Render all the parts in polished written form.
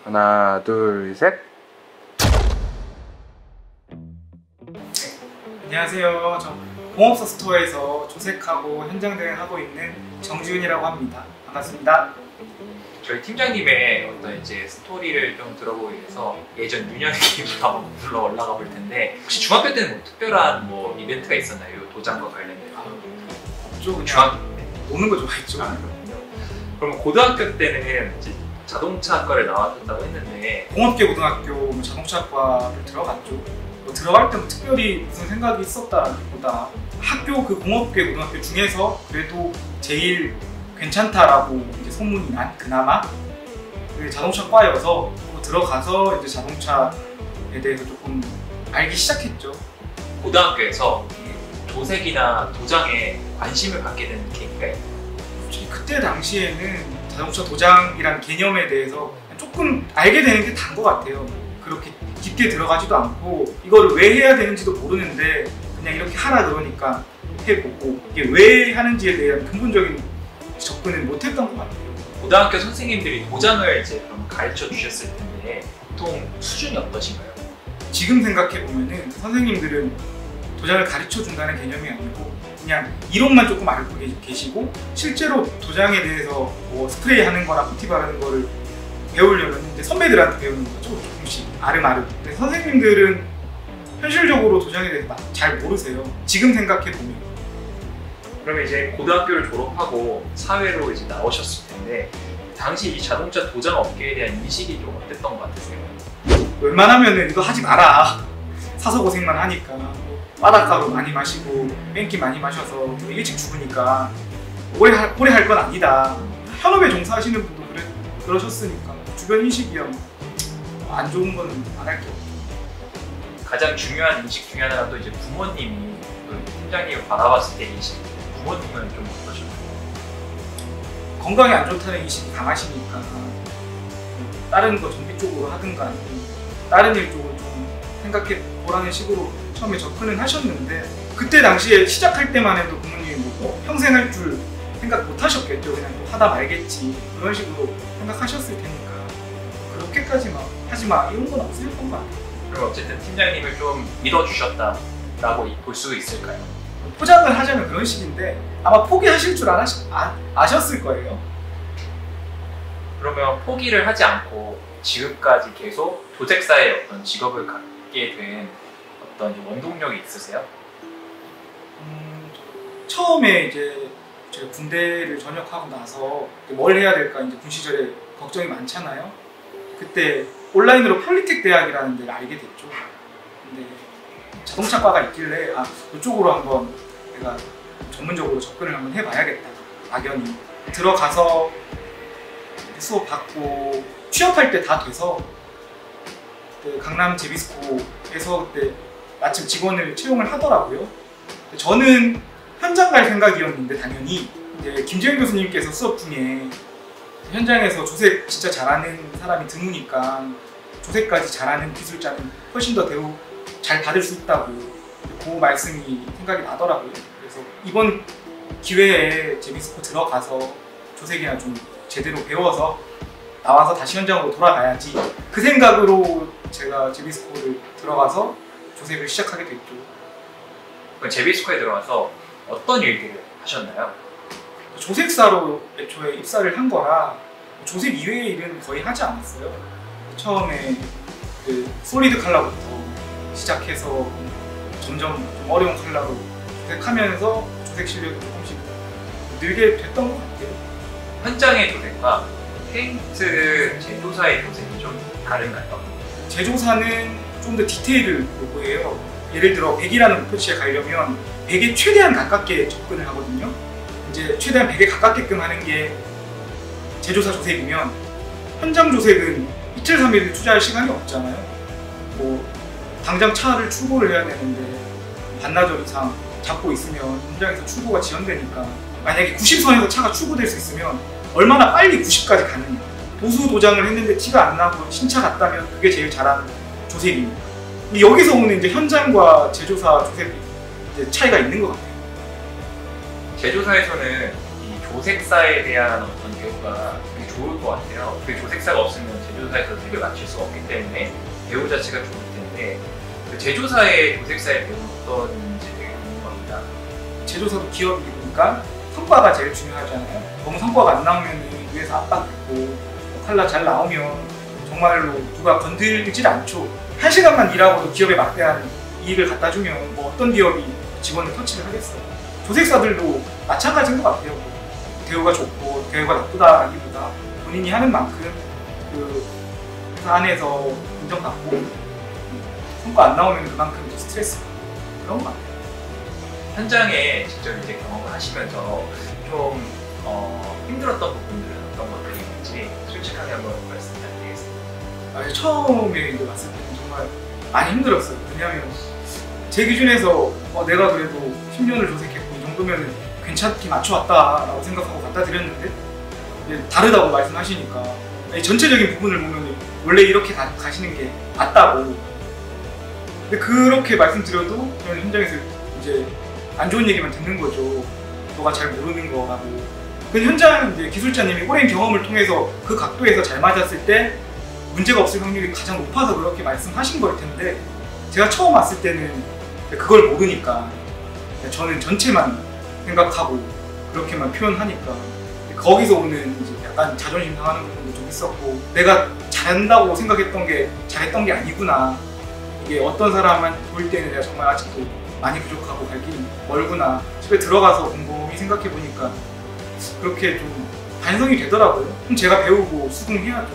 하나, 둘, 셋. 안녕하세요. 저 공업사 스토어에서 조색하고 현장 대행하고 있는 정지훈이라고 합니다. 반갑습니다. 저희 팀장님의 어떤 이제 스토리를 좀 들어보기 위해서 예전 유년기부터 한번 불러 올라가 볼 텐데, 혹시 중학교 때는 뭐 특별한 뭐 이벤트가 있었나요? 도장과 관련돼서? 좀 그냥 노는 거 좋아했죠. 그럼 고등학교 때는 이제 자동차학과를 나왔다고 했는데, 공업계 고등학교 자동차학과를 들어갔죠. 뭐 들어갈 때 특별히 무슨 생각이 있었다라기보다 학교 그 공업계 고등학교 중에서 그래도 제일 괜찮다라고 이제 소문이 난 그나마 그 자동차과여서 들어가서 이제 자동차에 대해서 조금 알기 시작했죠. 고등학교에서 조색이나 도장에 관심을 갖게 된 계기가 있나요? 솔직히 그때 당시에는 자동차 도장이라는 개념에 대해서 조금 알게 되는 게 다인 것 같아요. 그렇게 깊게 들어가지도 않고 이거를 왜 해야 되는지도 모르는데 그냥 이렇게 하라 그러니까 해보고 이게 왜 하는지에 대한 근본적인 접근을 못했던 것 같아요. 고등학교 선생님들이 도장을 이제 그럼 가르쳐 주셨을 텐데 보통 수준이 어떠신가요? 지금 생각해보면은 선생님들은 도장을 가르쳐 준다는 개념이 아니고 그냥 이론만 조금 알고 계시고 실제로 도장에 대해서 뭐 스프레이 하는 거나 putti 바르는 거를 배우려면 이제 선배들한테 배우는 거죠. 조금씩 아름아름. 근데 선생님들은 현실적으로 도장에 대해서 잘 모르세요. 지금 생각해보면. 그러면 이제 고등학교를 졸업하고 사회로 이제 나오셨을 텐데, 당시 이 자동차 도장 업계에 대한 인식이 좀 어땠던 것 같으세요? 웬만하면은 이거 하지 마라. 사서 고생만 하니까 바닷가루 많이 마시고 뺑기 많이 마셔서 일찍 죽으니까 오래 할 건 아니다. 현업에 종사하시는 분도 그러셨으니까 주변 인식이야 안 좋은 거는 안 할 게 없죠. 가장 중요한 인식 중에 하나가 또 이제 부모님이 팀장님을 바라봤을 때 인식, 부모님은 좀 어떠셨나요? 건강에 안 좋다는 인식이 강하시니까 다른 거 정비 쪽으로 하든가 아니면 다른 일 쪽으로 좀 생각해 보라는 식으로 처음에 접근은 하셨는데, 그때 당시에 시작할 때만 해도 부모님이 뭐 평생 할 줄 생각 못 하셨겠죠. 그냥 또 하다 말겠지 그런 식으로 생각하셨을 테니까 그렇게까지 막 하지마 이런 건 없으셨던 것 같아요. 그럼 어쨌든 팀장님을 좀 믿어주셨다라고 볼 수 있을까요? 포장을 하자면 그런 식인데 아마 포기하실 줄 아셨을 거예요. 그러면 포기를 하지 않고 지금까지 계속 조색사의 어떤 직업을 갖게 된 어떤 원동력이 있으세요? 처음에 이제 제가 군대를 전역하고 나서 뭘 해야 될까 이제 군 시절에 걱정이 많잖아요. 그때 온라인으로 폴리텍 대학이라는 데를 알게 됐죠. 근데 자동차과가 있길래 이쪽으로 한번 내가 전문적으로 접근을 한번 해봐야겠다. 막연히 들어가서 수업 받고 취업할 때 다 돼서 그때 강남 제비스코에서 그때 마침 직원을 채용을 하더라고요. 저는 현장 갈 생각이었는데 당연히 이제 김재현 교수님께서 수업 중에 현장에서 조색 진짜 잘하는 사람이 드무니까 조색까지 잘하는 기술자는 훨씬 더 대우 잘 받을 수 있다고 그 말씀이 생각이 나더라고요. 그래서 이번 기회에 제비스코 들어가서 조색이나 좀 제대로 배워서 나와서 다시 현장으로 돌아가야지 그 생각으로 제가 제비스코를 들어가서 조색을 시작하게 됐죠. 그럼 제비스코에 들어가서 어떤 일들을 하셨나요? 조색사로 애초에 입사를 한 거라 조색 이외의 일은 거의 하지 않았어요. 처음에 그 솔리드 컬러부터 시작해서 점점 좀 어려운 컬러로 조색하면서 조색 실력이 조금씩 늘게 됐던 것 같아요. 현장의 조색과 페인트 제조사의 조색이 좀 다른가요? 제조사는 좀 더 디테일을 요구해요. 예를 들어 100이라는 목표치에 가려면 100에 최대한 가깝게 접근을 하거든요. 이제 최대한 100에 가깝게끔 하는 게 제조사 조색이면 현장 조색은 이틀 3일을 투자할 시간이 없잖아요. 뭐 당장 차를 출고를 해야 되는데 반나절 이상 잡고 있으면 현장에서 출고가 지연되니까 만약에 90선에서 차가 출고될 수 있으면 얼마나 빨리 90까지 가느냐. 보수 도장을 했는데 티가 안 나고 신차 같다면 그게 제일 잘하는 조색입니다. 여기서 오는 이제 현장과 제조사 조색이 이제 차이가 있는 것 같아요. 제조사에서는 이 조색사에 대한 어떤 교육가 되게 좋을 것 같아요. 그 조색사가 없으면 제조사 제조사에서 택을 맞출 수 없기 때문에 배우 자체가 좋을 텐데 그 제조사의 조색사의 배우는 어떤지 되게 궁금합니다. 제조사도 기업이니까 성과가 제일 중요하잖아요. 너무 성과가 안 나오면 위에서 압박받고 칼라 잘 나오면 정말로 누가 건들질 않죠. 1시간만 일하고도 기업에 막대한 이익을 갖다 주면 뭐 어떤 기업이 직원을 터치를 하겠어요. 조색사들도 마찬가지인 것 같아요. 대우가 좋고 대우가 나쁘다기보다 본인이 하는 만큼 그 회사 안에서 인정받고 성과 안 나오면 그만큼 스트레스 그런 것 같아요. 현장에 직접 이제 경험을 하시면서 좀 힘들었던 부분들은 어떤 것들이 있는지 솔직하게 한번 말씀 부탁드리겠습니다. 처음에 이제 왔을 때는 정말 많이 힘들었어요. 왜냐하면 제 기준에서 내가 그래도 10년을 조색했고 이 정도면 괜찮게 맞춰왔다라고 생각하고 갖다 드렸는데 다르다고 말씀하시니까 전체적인 부분을 보면 원래 이렇게 가시는 게 맞다고. 근데 그렇게 말씀드려도 저는 현장에서 이제 안 좋은 얘기만 듣는 거죠. 너가 잘 모르는 거라고. 그 현장 이제 기술자님이 오랜 경험을 통해서 그 각도에서 잘 맞았을 때 문제가 없을 확률이 가장 높아서 그렇게 말씀하신 걸 텐데 제가 처음 왔을 때는 그걸 모르니까 저는 전체만 생각하고 그렇게만 표현하니까 거기서 오는 이제 약간 자존심 상하는 부분도 좀 있었고 내가 잘한다고 생각했던 게 잘했던 게 아니구나. 이게 어떤 사람만 볼 때는 내가 정말 아직도 많이 부족하고 갈 길이 멀구나. 집에 들어가서 곰곰이 생각해 보니까 그렇게 좀 반성이 되더라고요. 그럼 제가 배우고 수긍해야죠.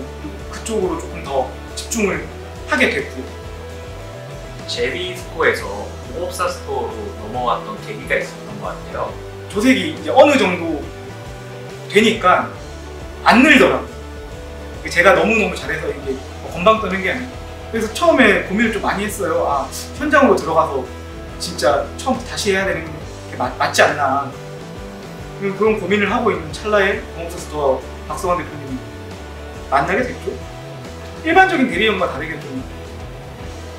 그쪽으로 조금 더 집중을 하게 됐고요. 제비스코에서 공업사 스토어로 넘어왔던 계기가 있었던 것 같아요. 조색이 이제 어느 정도 되니까 안 늘더라고요. 제가 너무너무 잘해서 이게 건방 떠는 게 아니고 그래서 처음에 고민을 좀 많이 했어요. 현장으로 들어가서 진짜 처음부터 다시 해야 되는 게 맞지 않나. 그런 고민을 하고 있는 찰나에 공업사 스토어 박성환 대표님이 만나게 됐죠. 일반적인 대리점과 다르게 좀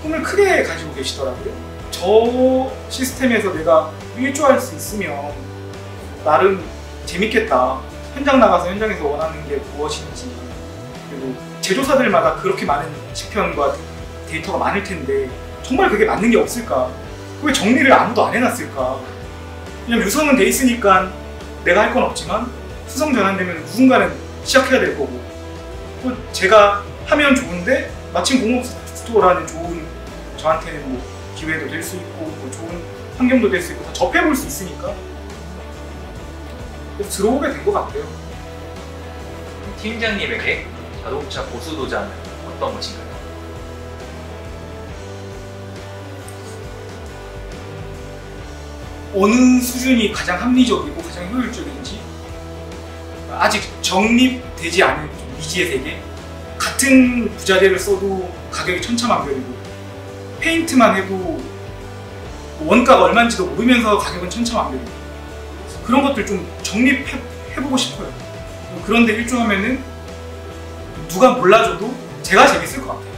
꿈을 크게 가지고 계시더라고요. 저 시스템에서 내가 일조할 수 있으면 나름 재밌겠다. 현장 나가서 현장에서 원하는 게 무엇인지 그리고 제조사들마다 그렇게 많은 지편과 데이터가 많을 텐데 정말 그게 맞는 게 없을까? 왜 정리를 아무도 안 해놨을까? 그냥 유성은 돼 있으니까 내가 할 건 없지만 수성 전환되면 누군가는 시작해야 될 거고 또 제가 하면 좋은데 마침 공업 스토어라는 좋은 저한테는 뭐 기회도 될 수 있고 뭐 좋은 환경도 될 수 있고 다 접해볼 수 있으니까 그래서 들어오게 된 것 같아요. 팀장님에게 자동차 보수 도장은 어떤 것인가요? 어느 수준이 가장 합리적이고 가장 효율적인지 아직 정립되지 않은 미지의 세계. 같은 부자재를 써도 가격이 천차만별이고 페인트만 해도 원가가 얼마인지도 모르면서 가격은 천차만별이고 그런 것들 좀 정립해보고 싶어요. 그런데 일조하면은 누가 몰라줘도 제가 재밌을 것 같아요.